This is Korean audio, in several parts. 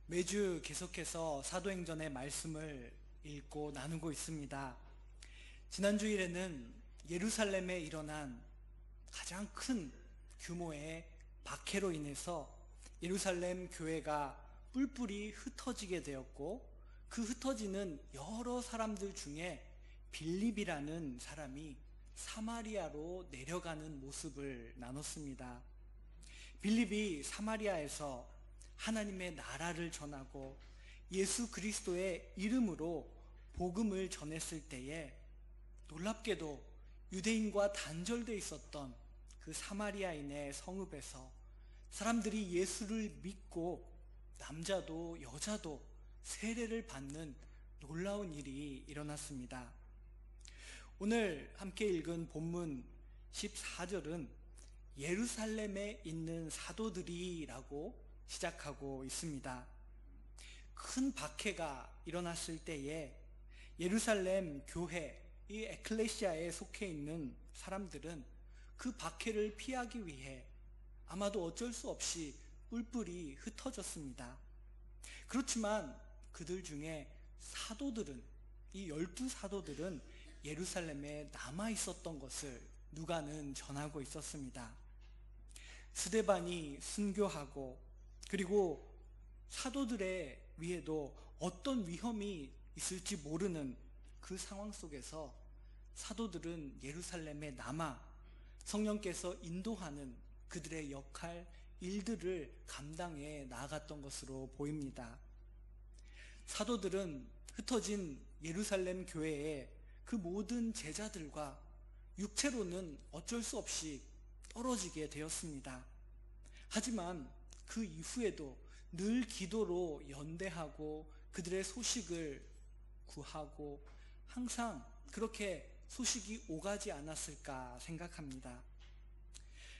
매주 계속해서 사도행전의 말씀을 읽고 나누고 있습니다. 지난 주일에는 예루살렘에 일어난 가장 큰 규모의 박해로 인해서 예루살렘 교회가 뿔뿔이 흩어지게 되었고, 그 흩어지는 여러 사람들 중에 빌립이라는 사람이 사마리아로 내려가는 모습을 나눴습니다. 빌립이 사마리아에서 하나님의 나라를 전하고 예수 그리스도의 이름으로 복음을 전했을 때에 놀랍게도 유대인과 단절되어 있었던 그 사마리아인의 성읍에서 사람들이 예수를 믿고 남자도 여자도 세례를 받는 놀라운 일이 일어났습니다. 오늘 함께 읽은 본문 14절은 예루살렘에 있는 사도들이라고 시작하고 있습니다. 큰 박해가 일어났을 때에 예루살렘 교회, 이 에클레시아에 속해 있는 사람들은 그 박해를 피하기 위해 아마도 어쩔 수 없이 뿔뿔이 흩어졌습니다. 그렇지만 그들 중에 사도들은, 이 12사도들은 예루살렘에 남아 있었던 것을 누가는 전하고 있었습니다. 스데반이 순교하고, 그리고 사도들의 위에도 어떤 위험이 있을지 모르는 그 상황 속에서 사도들은 예루살렘에 남아 성령께서 인도하는 그들의 역할, 일들을 감당해 나아갔던 것으로 보입니다. 사도들은 흩어진 예루살렘 교회의 그 모든 제자들과 육체로는 어쩔 수 없이 떨어지게 되었습니다. 하지만 그 이후에도 늘 기도로 연대하고 그들의 소식을 구하고 항상 그렇게 소식이 오가지 않았을까 생각합니다.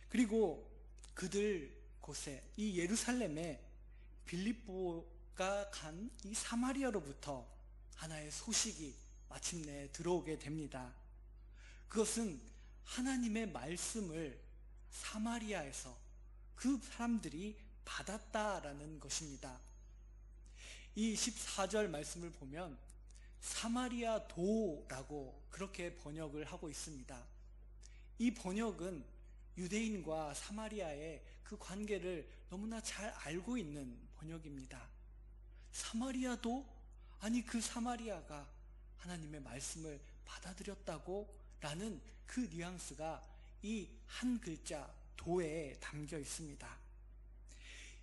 그리고 그들 곳에, 이 예루살렘에 빌립보가 간 이 사마리아로부터 하나의 소식이 마침내 들어오게 됩니다. 그것은 하나님의 말씀을 사마리아에서 그 사람들이 받았다라는 것입니다. 이 14절 말씀을 보면 사마리아 도라고 그렇게 번역을 하고 있습니다. 이 번역은 유대인과 사마리아의 그 관계를 너무나 잘 알고 있는 번역입니다. 사마리아도? 아니, 그 사마리아가 하나님의 말씀을 받아들였다고? 라는 그 뉘앙스가 이 한 글자 도에 담겨 있습니다.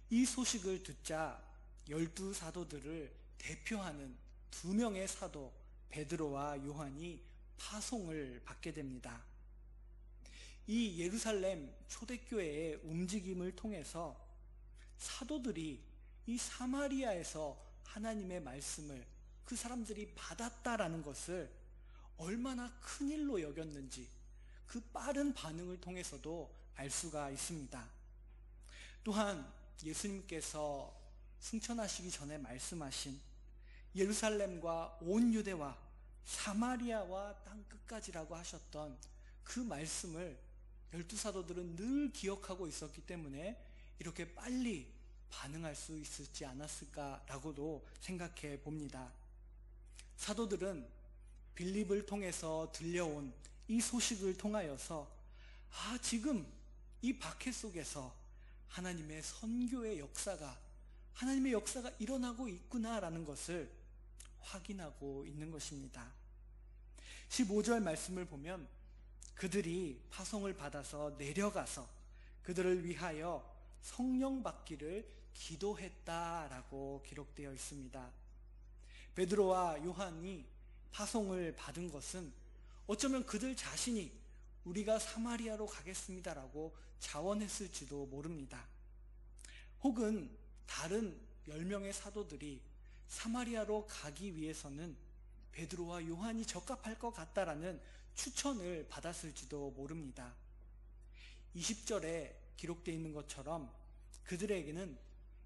이 소식을 듣자 12사도들을 대표하는 두 명의 사도 베드로와 요한이 파송을 받게 됩니다. 이 예루살렘 초대교회의 움직임을 통해서 사도들이 이 사마리아에서 하나님의 말씀을 그 사람들이 받았다라는 것을 얼마나 큰 일로 여겼는지 그 빠른 반응을 통해서도 알 수가 있습니다. 또한 예수님께서 승천하시기 전에 말씀하신 예루살렘과 온 유대와 사마리아와 땅 끝까지라고 하셨던 그 말씀을 12사도들은 늘 기억하고 있었기 때문에 이렇게 빨리 반응할 수 있었지 않았을까라고도 생각해 봅니다. 사도들은 빌립을 통해서 들려온 이 소식을 통하여서 지금 이 박해 속에서 하나님의 선교의 역사가, 하나님의 역사가 일어나고 있구나라는 것을 확인하고 있는 것입니다. 15절 말씀을 보면 그들이 파송을 받아서 내려가서 그들을 위하여 성령 받기를 기도했다라고 기록되어 있습니다. 베드로와 요한이 파송을 받은 것은 어쩌면 그들 자신이 우리가 사마리아로 가겠습니다라고 자원했을지도 모릅니다. 혹은 다른 10명의 사도들이 사마리아로 가기 위해서는 베드로와 요한이 적합할 것 같다라는 추천을 받았을지도 모릅니다. 20절에 기록되어 있는 것처럼 그들에게는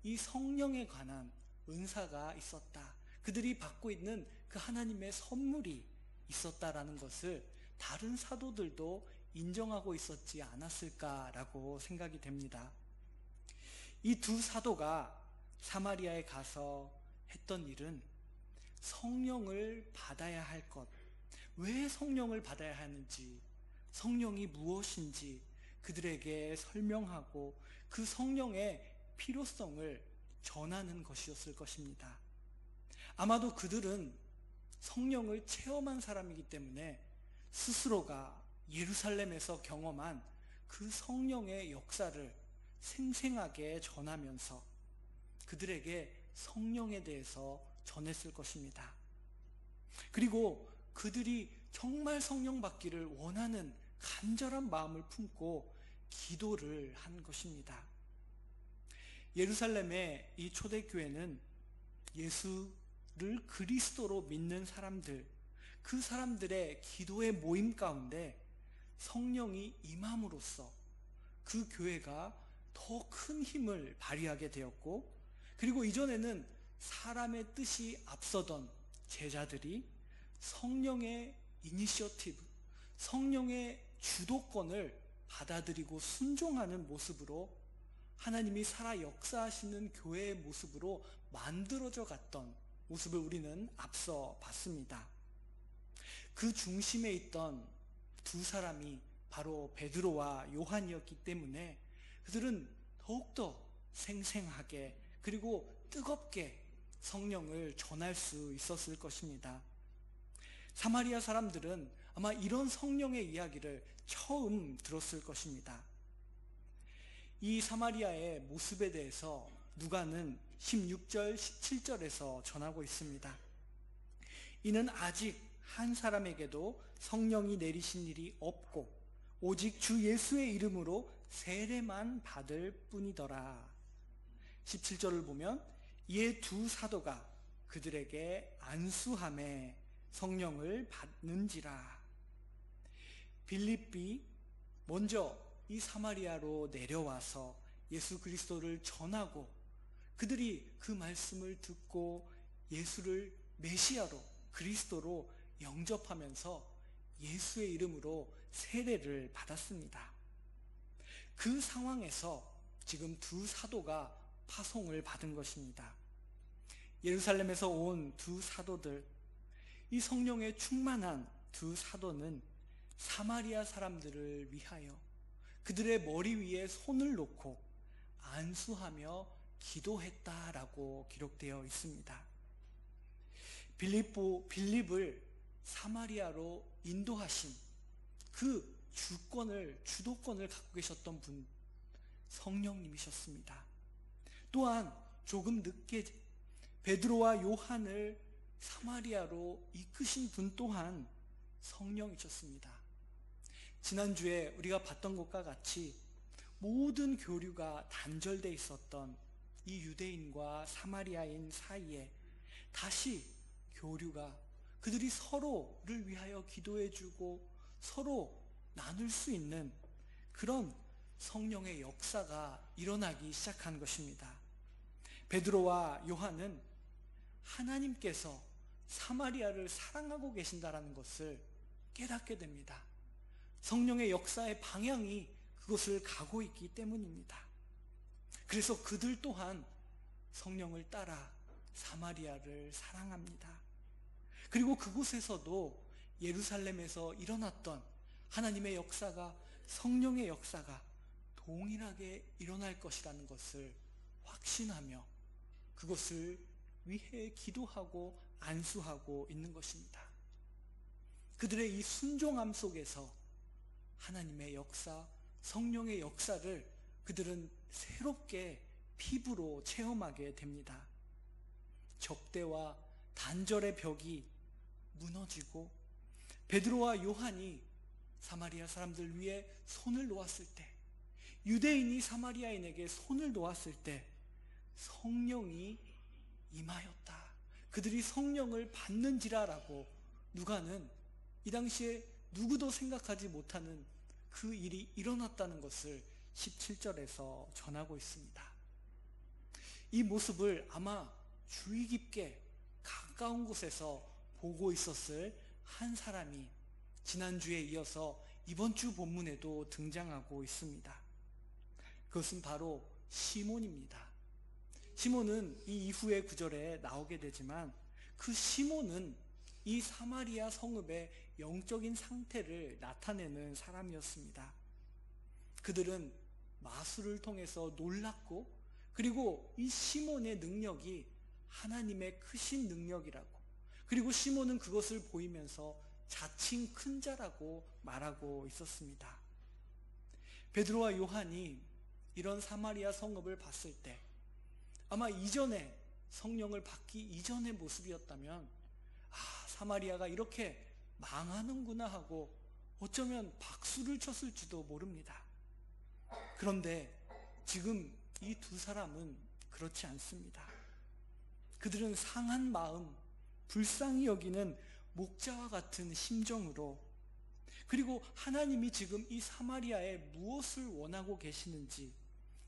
이 성령에 관한 은사가 있었다, 그들이 받고 있는 그 하나님의 선물이 있었다라는 것을 다른 사도들도 인정하고 있었지 않았을까라고 생각이 됩니다. 이 두 사도가 사마리아에 가서 했던 일은 성령을 받아야 할 것, 왜 성령을 받아야 하는지, 성령이 무엇인지 그들에게 설명하고 그 성령의 필요성을 전하는 것이었을 것입니다. 아마도 그들은 성령을 체험한 사람이기 때문에 스스로가 예루살렘에서 경험한 그 성령의 역사를 생생하게 전하면서 그들에게 성령에 대해서 전했을 것입니다. 그리고 그들이 정말 성령 받기를 원하는 간절한 마음을 품고 기도를 한 것입니다. 예루살렘의 이 초대교회는 예수를 그리스도로 믿는 사람들, 그 사람들의 기도의 모임 가운데 성령이 임함으로써 그 교회가 더 큰 힘을 발휘하게 되었고, 그리고 이전에는 사람의 뜻이 앞서던 제자들이 성령의 이니셔티브, 성령의 주도권을 받아들이고 순종하는 모습으로 하나님이 살아 역사하시는 교회의 모습으로 만들어져 갔던 모습을 우리는 앞서 봤습니다. 그 중심에 있던 두 사람이 바로 베드로와 요한이었기 때문에 그들은 더욱더 생생하게 그리고 뜨겁게 성령을 전할 수 있었을 것입니다. 사마리아 사람들은 아마 이런 성령의 이야기를 처음 들었을 것입니다. 이 사마리아의 모습에 대해서 누가는 16절, 17절에서 전하고 있습니다. 이는 아직 한 사람에게도 성령이 내리신 일이 없고 오직 주 예수의 이름으로 세례만 받을 뿐이더라. 17절을 보면 이에 두 사도가 그들에게 안수함에 성령을 받는지라. 빌립이 먼저 이 사마리아로 내려와서 예수 그리스도를 전하고 그들이 그 말씀을 듣고 예수를 메시아로 그리스도로 영접하면서 예수의 이름으로 세례를 받았습니다. 그 상황에서 지금 두 사도가 파송을 받은 것입니다. 예루살렘에서 온 두 사도들, 이 성령에 충만한 두 사도는 사마리아 사람들을 위하여 그들의 머리 위에 손을 놓고 안수하며 기도했다라고 기록되어 있습니다. 빌립을 사마리아로 인도하신 그 주도권을 갖고 계셨던 분, 성령님이셨습니다. 또한 조금 늦게 베드로와 요한을 사마리아로 이끄신 분 또한 성령이셨습니다. 지난주에 우리가 봤던 것과 같이 모든 교류가 단절되어 있었던 이 유대인과 사마리아인 사이에 다시 교류가, 그들이 서로를 위하여 기도해주고 서로 나눌 수 있는 그런 성령의 역사가 일어나기 시작한 것입니다. 베드로와 요한은 하나님께서 사마리아를 사랑하고 계신다라는 것을 깨닫게 됩니다. 성령의 역사의 방향이 그것을 가고 있기 때문입니다. 그래서 그들 또한 성령을 따라 사마리아를 사랑합니다. 그리고 그곳에서도 예루살렘에서 일어났던 하나님의 역사가, 성령의 역사가 동일하게 일어날 것이라는 것을 확신하며 그것을 위해 기도하고 안수하고 있는 것입니다. 그들의 이 순종함 속에서 하나님의 역사, 성령의 역사를 그들은 새롭게 피부로 체험하게 됩니다. 적대와 단절의 벽이 무너지고 베드로와 요한이 사마리아 사람들 위에 손을 놓았을 때, 유대인이 사마리아인에게 손을 놓았을 때 성령이 임하였다. 그들이 성령을 받는지라라고 누가는 이 당시에 누구도 생각하지 못하는 그 일이 일어났다는 것을 17절에서 전하고 있습니다. 이 모습을 아마 주의 깊게 가까운 곳에서 보고 있었을 한 사람이 지난주에 이어서 이번 주 본문에도 등장하고 있습니다. 그것은 바로 시몬입니다. 시몬은 이 이후의 구절에 나오게 되지만 그 시몬은 이 사마리아 성읍의 영적인 상태를 나타내는 사람이었습니다. 그들은 마술을 통해서 놀랐고, 그리고 이 시몬의 능력이 하나님의 크신 능력이라고, 그리고 시몬은 그것을 보이면서 자칭 큰 자라고 말하고 있었습니다. 베드로와 요한이 이런 사마리아 성읍을 봤을 때 아마 이전에 성령을 받기 이전의 모습이었다면 사마리아가 이렇게 망하는구나 하고 어쩌면 박수를 쳤을지도 모릅니다. 그런데 지금 이 두 사람은 그렇지 않습니다. 그들은 상한 마음, 불쌍히 여기는 목자와 같은 심정으로, 그리고 하나님이 지금 이 사마리아에 무엇을 원하고 계시는지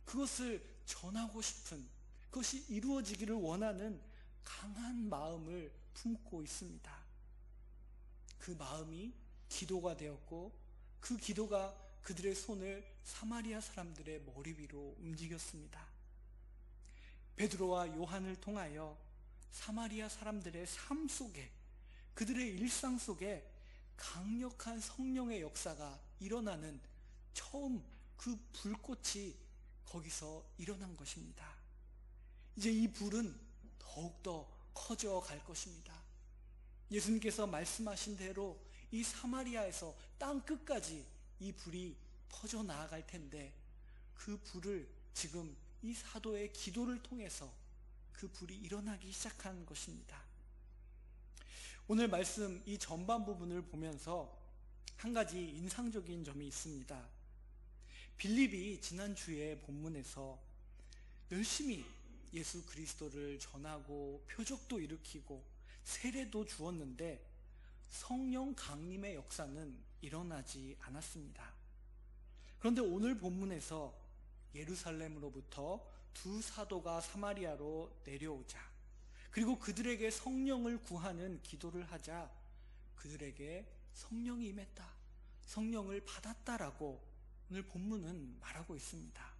그것을 전하고 싶은, 그것이 이루어지기를 원하는 강한 마음을 품고 있습니다. 그 마음이 기도가 되었고, 그 기도가 그들의 손을 사마리아 사람들의 머리 위로 움직였습니다. 베드로와 요한을 통하여 사마리아 사람들의 삶 속에, 그들의 일상 속에 강력한 성령의 역사가 일어나는 처음 그 불꽃이 거기서 일어난 것입니다. 이제 이 불은 더욱더 커져 갈 것입니다. 예수님께서 말씀하신 대로 이 사마리아에서 땅 끝까지 이 불이 퍼져 나아갈 텐데, 그 불을 지금 이 사도의 기도를 통해서 그 불이 일어나기 시작한 것입니다. 오늘 말씀 이 전반 부분을 보면서 한 가지 인상적인 점이 있습니다. 빌립이 지난주에 본문에서 열심히 예수 그리스도를 전하고 표적도 일으키고 세례도 주었는데 성령 강림의 역사는 일어나지 않았습니다. 그런데 오늘 본문에서 예루살렘으로부터 두 사도가 사마리아로 내려오자, 그리고 그들에게 성령을 구하는 기도를 하자 그들에게 성령이 임했다, 성령을 받았다라고 오늘 본문은 말하고 있습니다.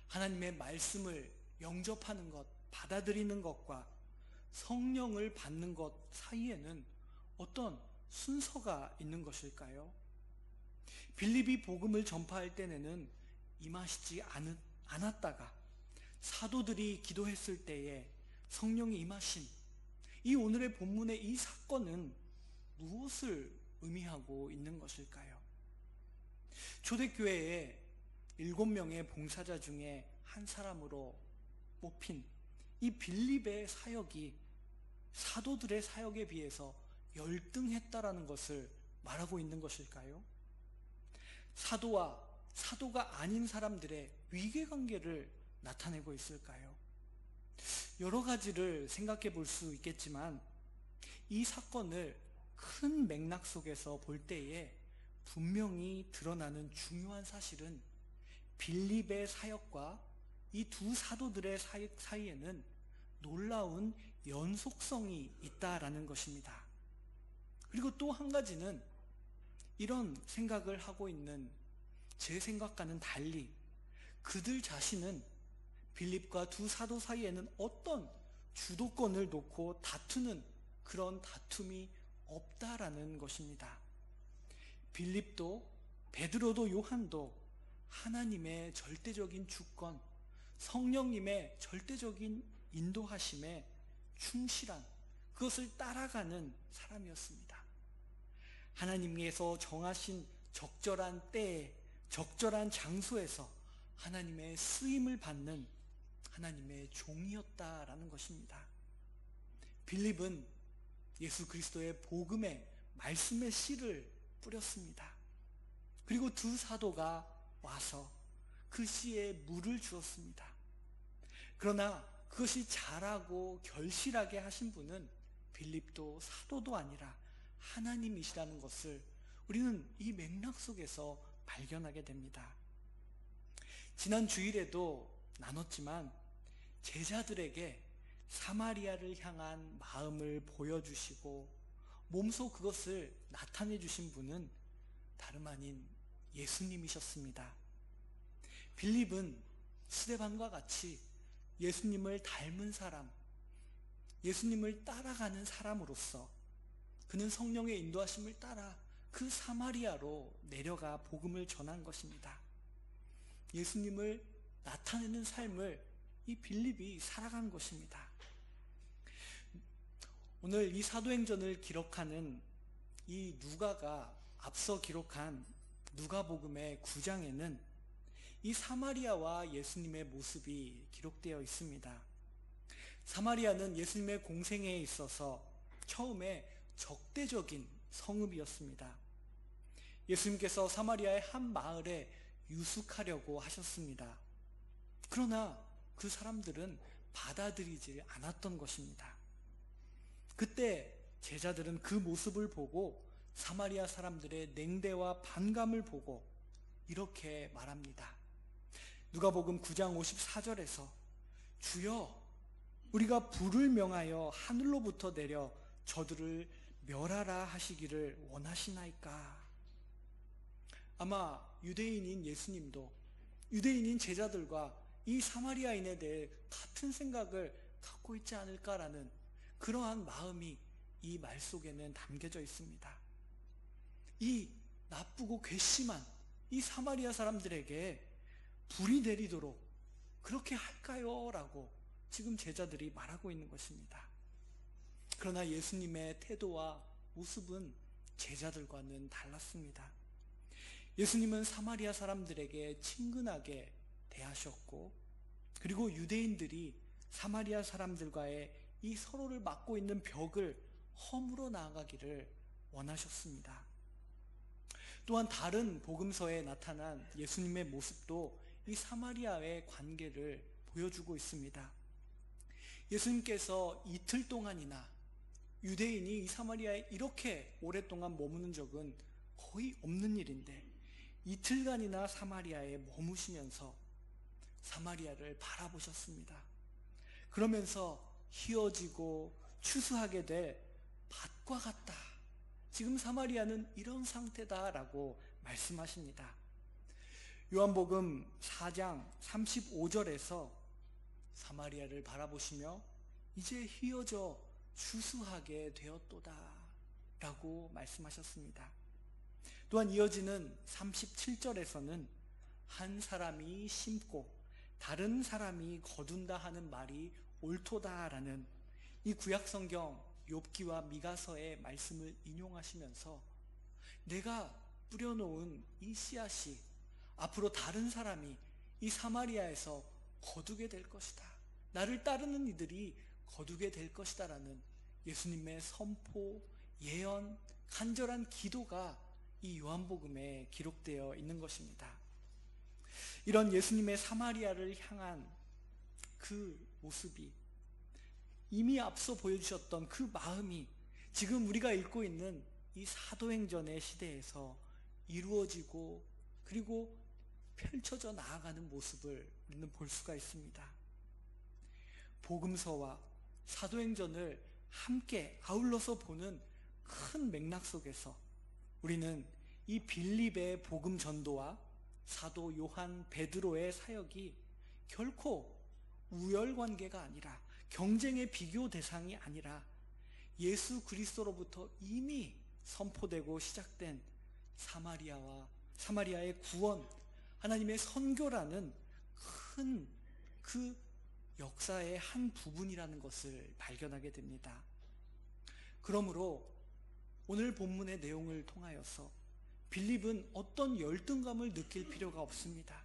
하나님의 말씀을 영접하는 것, 받아들이는 것과 성령을 받는 것 사이에는 어떤 순서가 있는 것일까요? 빌립이 복음을 전파할 때에는 임하시지 않았다가 사도들이 기도했을 때에 성령이 임하신 이 오늘의 본문의 이 사건은 무엇을 의미하고 있는 것일까요? 초대교회에 7명의 봉사자 중에 한 사람으로 뽑힌 이 빌립의 사역이 사도들의 사역에 비해서 열등했다라는 것을 말하고 있는 것일까요? 사도와 사도가 아닌 사람들의 위계관계를 나타내고 있을까요? 여러 가지를 생각해 볼 수 있겠지만 이 사건을 큰 맥락 속에서 볼 때에 분명히 드러나는 중요한 사실은 빌립의 사역과 이 두 사도들의 사이에는 놀라운 연속성이 있다라는 것입니다. 그리고 또 한 가지는 이런 생각을 하고 있는 제 생각과는 달리 그들 자신은 빌립과 두 사도 사이에는 어떤 주도권을 놓고 다투는 그런 다툼이 없다라는 것입니다. 빌립도 베드로도 요한도 하나님의 절대적인 주권, 성령님의 절대적인 인도하심에 충실한, 그것을 따라가는 사람이었습니다. 하나님께서 정하신 적절한 때에 적절한 장소에서 하나님의 쓰임을 받는 하나님의 종이었다라는 것입니다. 빌립은 예수 그리스도의 복음의 말씀의 씨를 뿌렸습니다. 그리고 두 사도가 와서 그 씨에 물을 주었습니다. 그러나 그것이 자라고 결실하게 하신 분은 빌립도 사도도 아니라 하나님이시라는 것을 우리는 이 맥락 속에서 발견하게 됩니다. 지난 주일에도 나눴지만 제자들에게 사마리아를 향한 마음을 보여주시고 몸소 그것을 나타내 주신 분은 다름 아닌 예수님이셨습니다. 빌립은 스데반과 같이 예수님을 닮은 사람, 예수님을 따라가는 사람으로서 그는 성령의 인도하심을 따라 그 사마리아로 내려가 복음을 전한 것입니다. 예수님을 나타내는 삶을 이 빌립이 살아간 것입니다. 오늘 이 사도행전을 기록하는 이 누가가 앞서 기록한 누가복음의 9장에는 이 사마리아와 예수님의 모습이 기록되어 있습니다. 사마리아는 예수님의 공생애에 있어서 처음에 적대적인 성읍이었습니다. 예수님께서 사마리아의 한 마을에 유숙하려고 하셨습니다. 그러나 그 사람들은 받아들이지 않았던 것입니다. 그때 제자들은 그 모습을 보고 사마리아 사람들의 냉대와 반감을 보고 이렇게 말합니다. 누가복음 9장 54절에서 주여, 우리가 불을 명하여 하늘로부터 내려 저들을 멸하라 하시기를 원하시나이까? 아마 유대인인 예수님도 유대인인 제자들과 이 사마리아인에 대해 같은 생각을 갖고 있지 않을까라는 그러한 마음이 이 말 속에는 담겨져 있습니다. 이 나쁘고 괘씸한 이 사마리아 사람들에게 불이 내리도록 그렇게 할까요? 라고 지금 제자들이 말하고 있는 것입니다. 그러나 예수님의 태도와 모습은 제자들과는 달랐습니다. 예수님은 사마리아 사람들에게 친근하게 대하셨고, 그리고 유대인들이 사마리아 사람들과의 이 서로를 막고 있는 벽을 허물어 나아가기를 원하셨습니다. 또한 다른 복음서에 나타난 예수님의 모습도 이 사마리아의 관계를 보여주고 있습니다. 예수님께서 이틀 동안이나 유대인이 이 사마리아에 이렇게 오랫동안 머무는 적은 거의 없는 일인데 이틀간이나 사마리아에 머무시면서 사마리아를 바라보셨습니다. 그러면서 희어지고 추수하게 될 밭과 같다. 지금 사마리아는 이런 상태다라고 말씀하십니다. 요한복음 4장 35절에서 사마리아를 바라보시며 이제 희어져 추수하게 되었도다 라고 말씀하셨습니다. 또한 이어지는 37절에서는 한 사람이 심고 다른 사람이 거둔다 하는 말이 옳도다라는 이 구약성경 욥기와 미가서의 말씀을 인용하시면서 내가 뿌려놓은 이 씨앗이 앞으로 다른 사람이 이 사마리아에서 거두게 될 것이다. 나를 따르는 이들이 거두게 될 것이다 라는 예수님의 선포, 예언, 간절한 기도가 이 요한복음에 기록되어 있는 것입니다. 이런 예수님의 사마리아를 향한 그 모습이 이미 앞서 보여주셨던 그 마음이 지금 우리가 읽고 있는 이 사도행전의 시대에서 이루어지고 그리고 펼쳐져 나아가는 모습을 우리는 볼 수가 있습니다. 복음서와 사도행전을 함께 아울러서 보는 큰 맥락 속에서 우리는 이 빌립의 복음 전도와 사도 요한 베드로의 사역이 결코 우열관계가 아니라 경쟁의 비교 대상이 아니라 예수 그리스도로부터 이미 선포되고 시작된 사마리아의 구원, 하나님의 선교라는 큰 그 역사의 한 부분이라는 것을 발견하게 됩니다. 그러므로 오늘 본문의 내용을 통하여서 빌립은 어떤 열등감을 느낄 필요가 없습니다.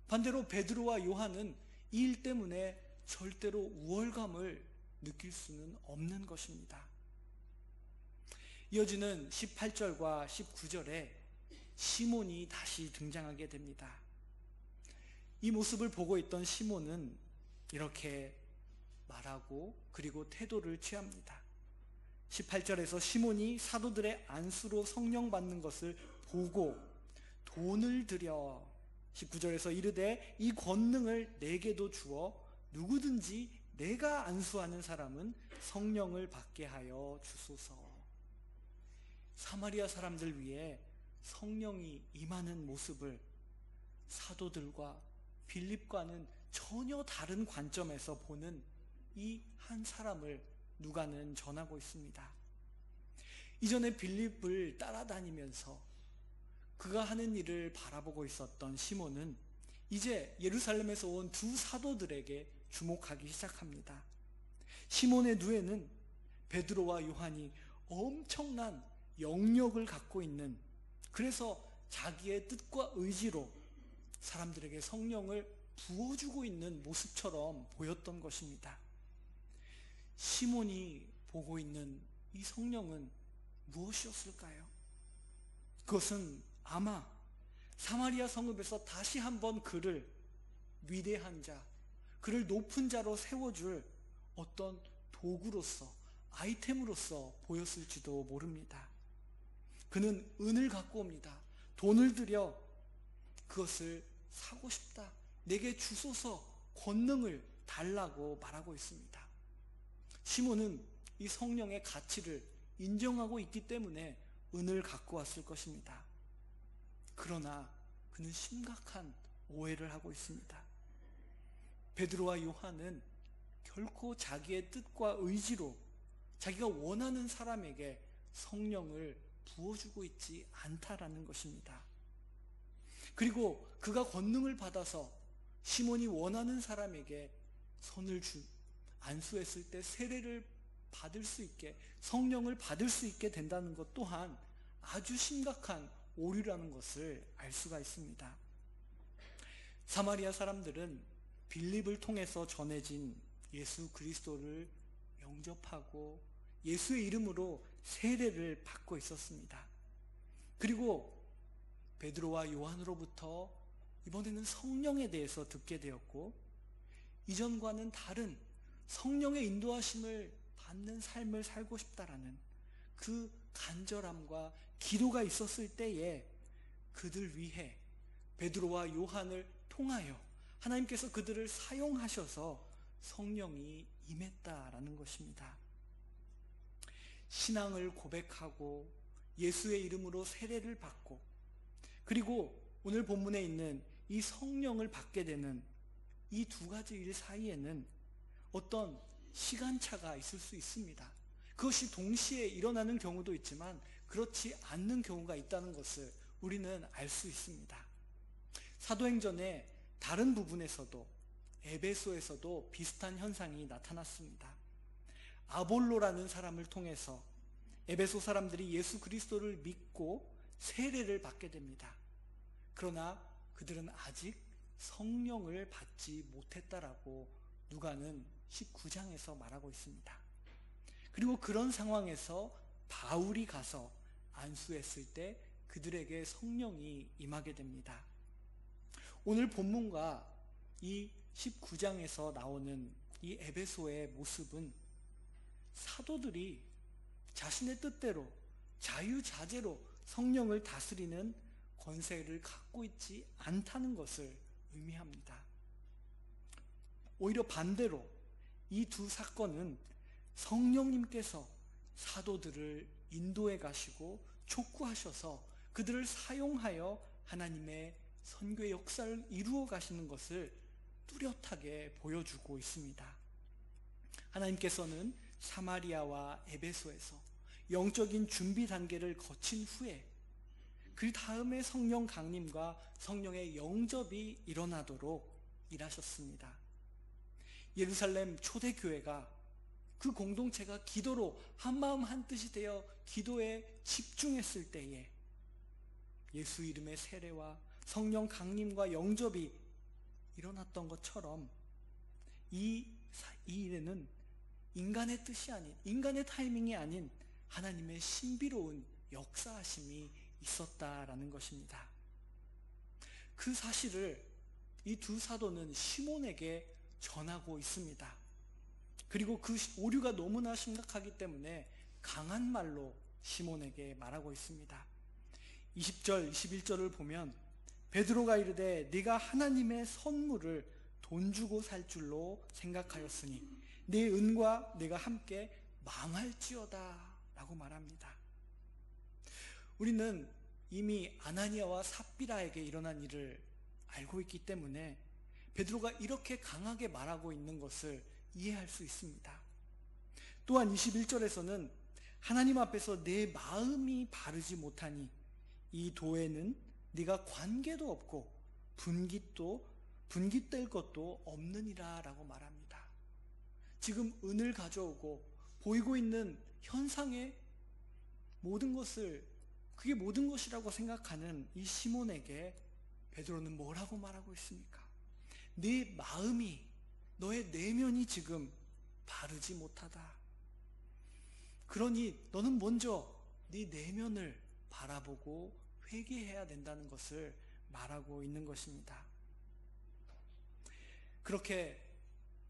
반대로 베드로와 요한은 이 일 때문에 절대로 우월감을 느낄 수는 없는 것입니다. 이어지는 18절과 19절에 시몬이 다시 등장하게 됩니다. 이 모습을 보고 있던 시몬은 이렇게 말하고 그리고 태도를 취합니다. 18절에서 시몬이 사도들의 안수로 성령 받는 것을 보고 돈을 들여 19절에서 이르되 이 권능을 내게도 주어 누구든지 내가 안수하는 사람은 성령을 받게 하여 주소서. 사마리아 사람들 위해 성령이 임하는 모습을 사도들과 빌립과는 전혀 다른 관점에서 보는 이 한 사람을 누가는 전하고 있습니다. 이전에 빌립을 따라다니면서 그가 하는 일을 바라보고 있었던 시몬은 이제 예루살렘에서 온 두 사도들에게 주목하기 시작합니다. 시몬의 눈에는 베드로와 요한이 엄청난 영역을 갖고 있는, 그래서 자기의 뜻과 의지로 사람들에게 성령을 부어주고 있는 모습처럼 보였던 것입니다. 시몬이 보고 있는 이 성령은 무엇이었을까요? 그것은 아마 사마리아 성읍에서 다시 한번 그를 위대한 자, 그를 높은 자로 세워줄 어떤 도구로서, 아이템으로서 보였을지도 모릅니다. 그는 은을 갖고 옵니다. 돈을 들여 그것을 사고 싶다, 내게 주소서, 권능을 달라고 말하고 있습니다. 시몬은 이 성령의 가치를 인정하고 있기 때문에 은을 갖고 왔을 것입니다. 그러나 그는 심각한 오해를 하고 있습니다. 베드로와 요한은 결코 자기의 뜻과 의지로 자기가 원하는 사람에게 성령을 부어주고 있지 않다라는 것입니다. 그리고 그가 권능을 받아서 시몬이 원하는 사람에게 손을 안수했을 때 세례를 받을 수 있게, 성령을 받을 수 있게 된다는 것 또한 아주 심각한 오류라는 것을 알 수가 있습니다. 사마리아 사람들은 빌립을 통해서 전해진 예수 그리스도를 영접하고 예수의 이름으로 세례를 받고 있었습니다. 그리고 베드로와 요한으로부터 이번에는 성령에 대해서 듣게 되었고, 이전과는 다른 성령의 인도하심을 받는 삶을 살고 싶다라는 그 간절함과 기도가 있었을 때에 그들 위해 베드로와 요한을 통하여 하나님께서 그들을 사용하셔서 성령이 임했다라는 것입니다. 신앙을 고백하고 예수의 이름으로 세례를 받고, 그리고 오늘 본문에 있는 이 성령을 받게 되는 이 두 가지 일 사이에는 어떤 시간차가 있을 수 있습니다. 그것이 동시에 일어나는 경우도 있지만 그렇지 않는 경우가 있다는 것을 우리는 알 수 있습니다. 사도행전의 다른 부분에서도, 에베소에서도 비슷한 현상이 나타났습니다. 아볼로라는 사람을 통해서 에베소 사람들이 예수 그리스도를 믿고 세례를 받게 됩니다. 그러나 그들은 아직 성령을 받지 못했다라고 누가는 19장에서 말하고 있습니다. 그리고 그런 상황에서 바울이 가서 안수했을 때 그들에게 성령이 임하게 됩니다. 오늘 본문과 이 19장에서 나오는 이 에베소의 모습은 사도들이 자신의 뜻대로 자유자재로 성령을 다스리는 권세를 갖고 있지 않다는 것을 의미합니다. 오히려 반대로 이 두 사건은 성령님께서 사도들을 인도해 가시고 촉구하셔서 그들을 사용하여 하나님의 선교의 역사를 이루어 가시는 것을 뚜렷하게 보여주고 있습니다. 하나님께서는 사마리아와 에베소에서 영적인 준비 단계를 거친 후에 그 다음에 성령 강림과 성령의 영접이 일어나도록 일하셨습니다. 예루살렘 초대교회가, 그 공동체가 기도로 한마음 한뜻이 되어 기도에 집중했을 때에 예수 이름의 세례와 성령 강림과 영접이 일어났던 것처럼 이 일에는 인간의 뜻이 아닌, 인간의 타이밍이 아닌 하나님의 신비로운 역사하심이 있었다라는 것입니다. 그 사실을 이 두 사도는 시몬에게 전하고 있습니다. 그리고 그 오류가 너무나 심각하기 때문에 강한 말로 시몬에게 말하고 있습니다. 20절, 21절을 보면 베드로가 이르되 네가 하나님의 선물을 돈 주고 살 줄로 생각하였으니 네 은과 내가 함께 망할지어다 라고 말합니다. 우리는 이미 아나니아와 삽비라에게 일어난 일을 알고 있기 때문에 베드로가 이렇게 강하게 말하고 있는 것을 이해할 수 있습니다. 또한 21절에서는 하나님 앞에서 내 마음이 바르지 못하니 이 도에는 네가 관계도 없고 분깃될 것도 없느니라 라고 말합니다. 지금 은을 가져오고 보이고 있는 현상의 모든 것을 그게 모든 것이라고 생각하는 이 시몬에게 베드로는 뭐라고 말하고 있습니까? 네 마음이, 너의 내면이 지금 바르지 못하다. 그러니 너는 먼저 네 내면을 바라보고 회개해야 된다는 것을 말하고 있는 것입니다. 그렇게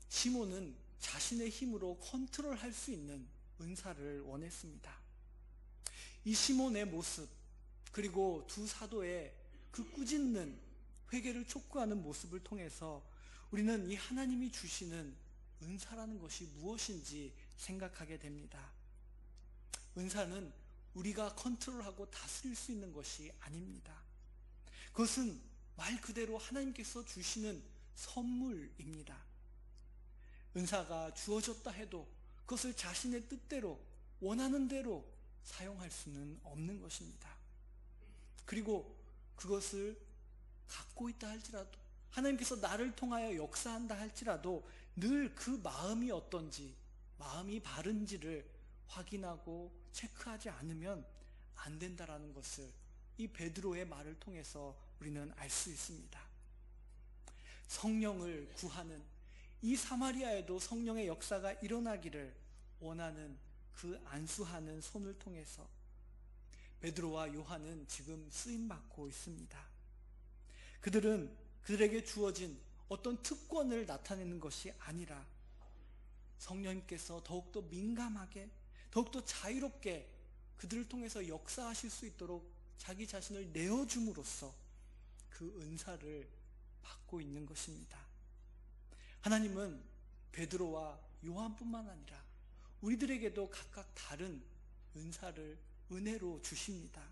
시몬은 자신의 힘으로 컨트롤할 수 있는 은사를 원했습니다. 이 시몬의 모습, 그리고 두 사도의 그 꾸짖는 회개를 촉구하는 모습을 통해서 우리는 이 하나님이 주시는 은사라는 것이 무엇인지 생각하게 됩니다. 은사는 우리가 컨트롤하고 다스릴 수 있는 것이 아닙니다. 그것은 말 그대로 하나님께서 주시는 선물입니다. 은사가 주어졌다 해도 그것을 자신의 뜻대로 원하는 대로 사용할 수는 없는 것입니다. 그리고 그것을 갖고 있다 할지라도, 하나님께서 나를 통하여 역사한다 할지라도 늘 그 마음이 어떤지, 마음이 바른지를 확인하고 체크하지 않으면 안 된다라는 것을 이 베드로의 말을 통해서 우리는 알 수 있습니다. 성령을 구하는, 이 사마리아에도 성령의 역사가 일어나기를 원하는 그 안수하는 손을 통해서 베드로와 요한은 지금 쓰임받고 있습니다. 그들에게 주어진 어떤 특권을 나타내는 것이 아니라 성령님께서 더욱더 민감하게, 더욱더 자유롭게 그들을 통해서 역사하실 수 있도록 자기 자신을 내어줌으로써 그 은사를 받고 있는 것입니다. 하나님은 베드로와 요한뿐만 아니라 우리들에게도 각각 다른 은사를 은혜로 주십니다.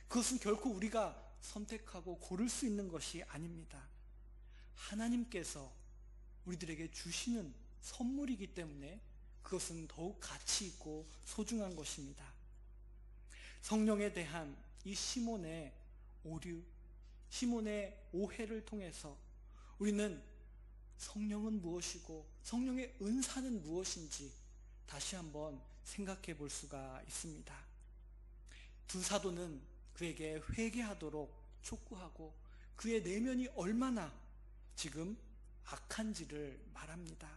그것은 결코 우리가 선택하고 고를 수 있는 것이 아닙니다. 하나님께서 우리들에게 주시는 선물이기 때문에 그것은 더욱 가치 있고 소중한 것입니다. 성령에 대한 이 시몬의 오류, 시몬의 오해를 통해서 우리는 성령은 무엇이고 성령의 은사는 무엇인지 다시 한번 생각해 볼 수가 있습니다. 두 사도는 그에게 회개하도록 촉구하고 그의 내면이 얼마나 지금 악한지를 말합니다.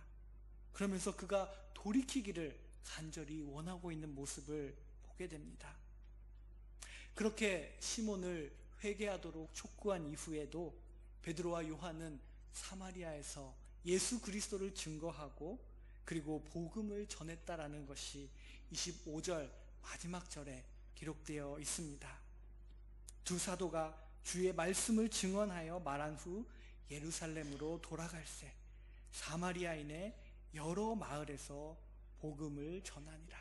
그러면서 그가 돌이키기를 간절히 원하고 있는 모습을 보게 됩니다. 그렇게 시몬을 회개하도록 촉구한 이후에도 베드로와 요한은 사마리아에서 예수 그리스도를 증거하고 그리고 복음을 전했다라는 것이 25절 마지막 절에 기록되어 있습니다. 두 사도가 주의 말씀을 증언하여 말한 후 예루살렘으로 돌아갈새 사마리아인의 여러 마을에서 복음을 전하니라.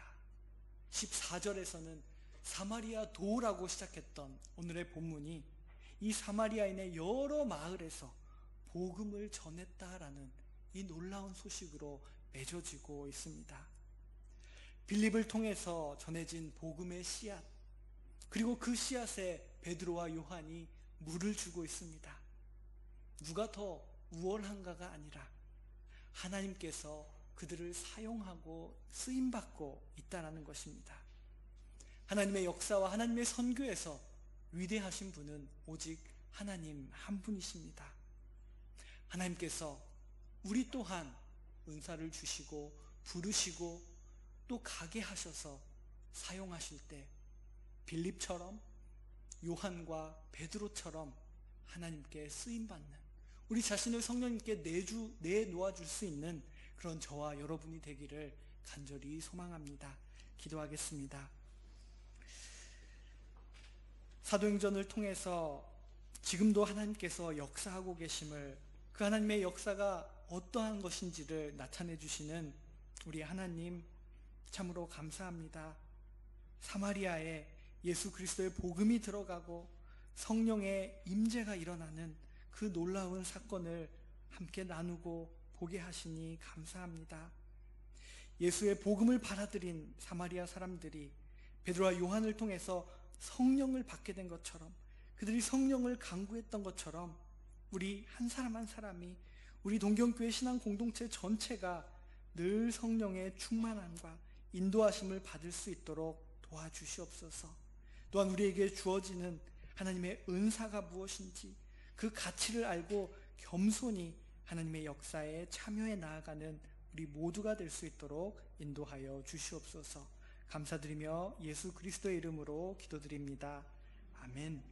14절에서는 사마리아 도라고 시작했던 오늘의 본문이 이 사마리아인의 여러 마을에서 복음을 전했다라는 이 놀라운 소식으로 맺어지고 있습니다. 빌립을 통해서 전해진 복음의 씨앗, 그리고 그 씨앗에 베드로와 요한이 물을 주고 있습니다. 누가 더 우월한가가 아니라 하나님께서 그들을 사용하고 쓰임받고 있다는 것입니다. 하나님의 역사와 하나님의 선교에서 위대하신 분은 오직 하나님 한 분이십니다. 하나님께서 우리 또한 은사를 주시고 부르시고 또 가게 하셔서 사용하실 때 빌립처럼 요한과 베드로처럼 하나님께 쓰임받는, 우리 자신을 성령님께 내놓아줄 수 있는 그런 저와 여러분이 되기를 간절히 소망합니다. 기도하겠습니다. 사도행전을 통해서 지금도 하나님께서 역사하고 계심을, 그 하나님의 역사가 어떠한 것인지를 나타내 주시는 우리 하나님 참으로 감사합니다. 사마리아에 예수 그리스도의 복음이 들어가고 성령의 임재가 일어나는 그 놀라운 사건을 함께 나누고 보게 하시니 감사합니다. 예수의 복음을 받아들인 사마리아 사람들이 베드로와 요한을 통해서 성령을 받게 된 것처럼, 그들이 성령을 간구했던 것처럼 우리 한 사람 한 사람이, 우리 동경교회 신앙 공동체 전체가 늘 성령의 충만함과 인도하심을 받을 수 있도록 도와주시옵소서. 또한 우리에게 주어지는 하나님의 은사가 무엇인지 그 가치를 알고 겸손히 하나님의 역사에 참여해 나아가는 우리 모두가 될 수 있도록 인도하여 주시옵소서. 감사드리며 예수 그리스도의 이름으로 기도드립니다. 아멘.